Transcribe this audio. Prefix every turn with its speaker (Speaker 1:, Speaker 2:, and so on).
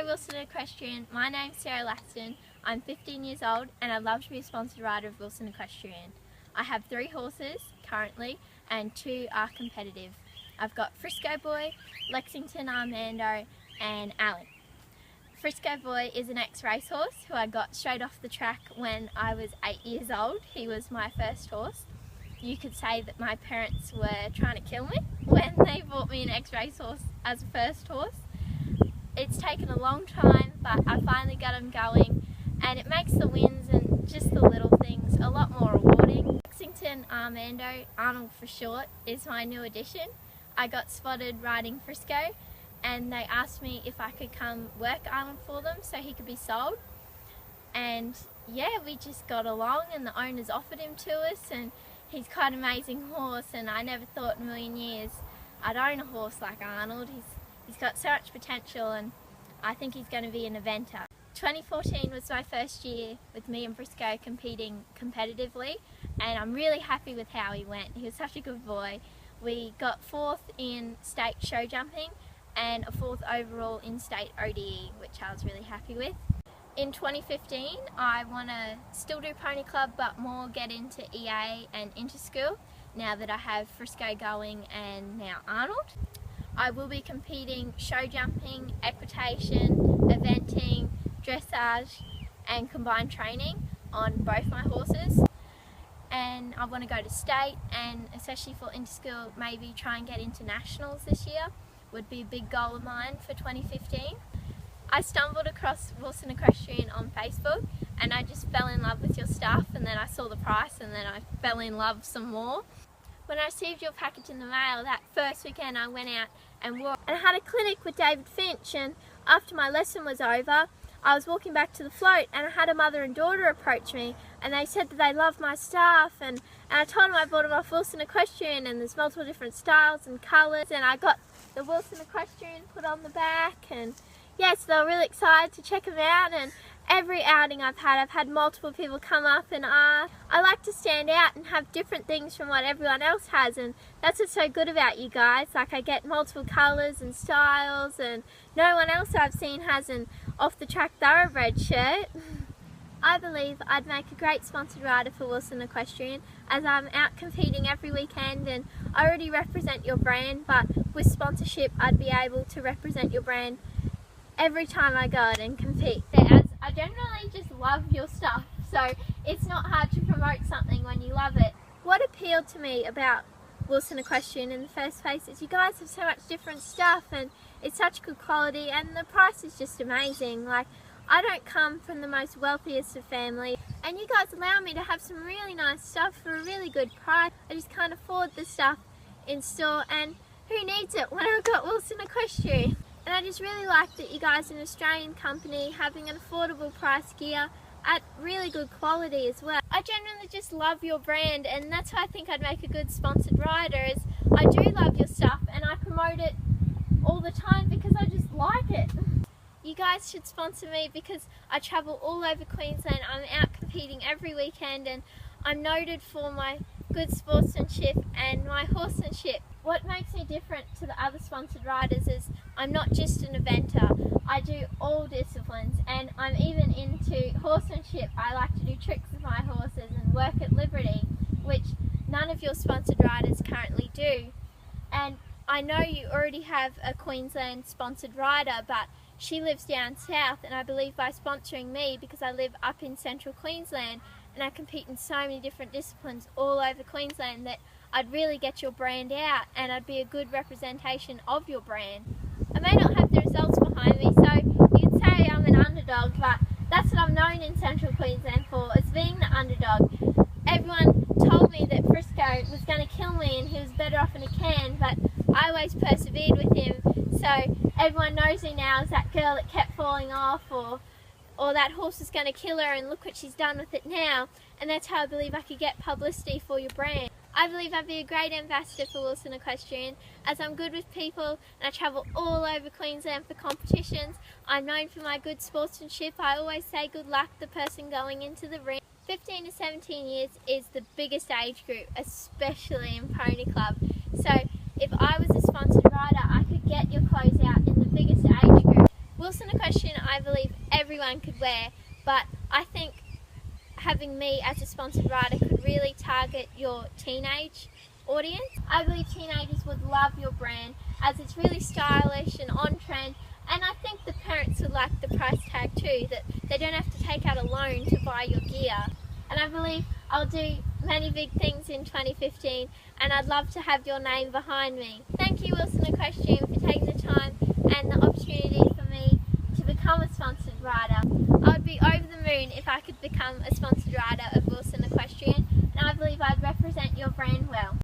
Speaker 1: Hello Wilson Equestrian, my name's Sarah Laston. I'm 15 years old and I'd love to be a sponsored rider of Wilson Equestrian. I have 3 horses currently and 2 are competitive. I've got Frisco Boy, Lexington Armando and Alan. Frisco Boy is an ex-racehorse who I got straight off the track when I was 8 years old. He was my first horse. You could say that my parents were trying to kill me when they bought me an ex-racehorse as a first horse. It's taken a long time, but I finally got him going, and it makes the wins and just the little things a lot more rewarding. Lexington Armando, Arnold for short, is my new addition. I got spotted riding Frisco and they asked me if I could come work Arnold for them so he could be sold. And yeah, we just got along and the owners offered him to us, and he's quite an amazing horse, and I never thought in a million years I'd own a horse like Arnold. He's got so much potential and I think he's going to be an eventer. 2014 was my first year with me and Frisco competing competitively, and I'm really happy with how he went. He was such a good boy. We got 4th in state show jumping and a 4th overall in state ODE, which I was really happy with. In 2015 I want to still do Pony Club but more get into EA and Interschool now that I have Frisco going and now Arnold. I will be competing show jumping, equitation, eventing, dressage and combined training on both my horses. And I want to go to state, and especially for Interschool, maybe try and get into nationals this year would be a big goal of mine for 2015. I stumbled across Wilson Equestrian on Facebook and I just fell in love with your stuff, and then I saw the price and then I fell in love some more. When I received your package in the mail, that first weekend I went out and walked and had a clinic with David Finch, and after my lesson was over I was walking back to the float and I had a mother and daughter approach me and they said that they loved my stuff, and I told them I bought them off Wilson Equestrian and there's multiple different styles and colours, and I got the Wilson Equestrian put on the back, and yes, they were really excited to check them out. And every outing I've had multiple people come up and ask. I like to stand out and have different things from what everyone else has, and that's what's so good about you guys. Like, I get multiple colours and styles, and no one else I've seen has an off-the-track thoroughbred shirt. I believe I'd make a great sponsored rider for Wilson Equestrian, as I'm out competing every weekend and I already represent your brand, but with sponsorship I'd be able to represent your brand every time I go out and compete. As I generally just love your stuff, so it's not hard to promote something when you love it. What appealed to me about Wilson Equestrian in the first place is you guys have so much different stuff and it's such good quality, and the price is just amazing. Like, I don't come from the most wealthiest of family, and you guys allow me to have some really nice stuff for a really good price. I just can't afford the stuff in store, and who needs it when I've got Wilson Equestrian? And I just really like that you guys are an Australian company having an affordable price gear at really good quality as well. I genuinely just love your brand, and that's why I think I'd make a good sponsored rider, is I do love your stuff and I promote it all the time because I just like it. You guys should sponsor me because I travel all over Queensland. I'm out competing every weekend and I'm noted for my good sportsmanship and my horsemanship. What makes me different to the other sponsored riders is I'm not just an eventer. I do all disciplines, and I'm even into horsemanship. I like to do tricks with my horses and work at Liberty, which none of your sponsored riders currently do. And I know you already have a Queensland sponsored rider, but she lives down south, and I believe by sponsoring me, because I live up in central Queensland and I compete in so many different disciplines all over Queensland, that I'd really get your brand out and I'd be a good representation of your brand. I may not have the results behind me, so you could say I'm an underdog, but that's what I'm known in central Queensland for, is being the underdog. Everyone told me that Frisco was going to kill me and he was better off in a can, but I always persevered with him, so everyone knows me now as that girl that kept falling off, or that horse was going to kill her and look what she's done with it now. And that's how I believe I could get publicity for your brand. I believe I'd be a great ambassador for Wilson Equestrian, as I'm good with people and I travel all over Queensland for competitions. I'm known for my good sportsmanship. I always say good luck to the person going into the ring. 15 to 17 years is the biggest age group, especially in Pony Club. So if I was a sponsored rider, I could get your clothes out in the biggest age group. Wilson Equestrian I believe everyone could wear, but I think having me as a sponsored rider could really target your teenage audience. I believe teenagers would love your brand as it's really stylish and on trend, and I think the parents would like the price tag too, that they don't have to take out a loan to buy your gear. And I believe I'll do many big things in 2015, and I'd love to have your name behind me. Thank you, Wilson Equestrian, for taking the time and the opportunity for me to become a sponsored rider. I would be over the moon if I could become a sponsored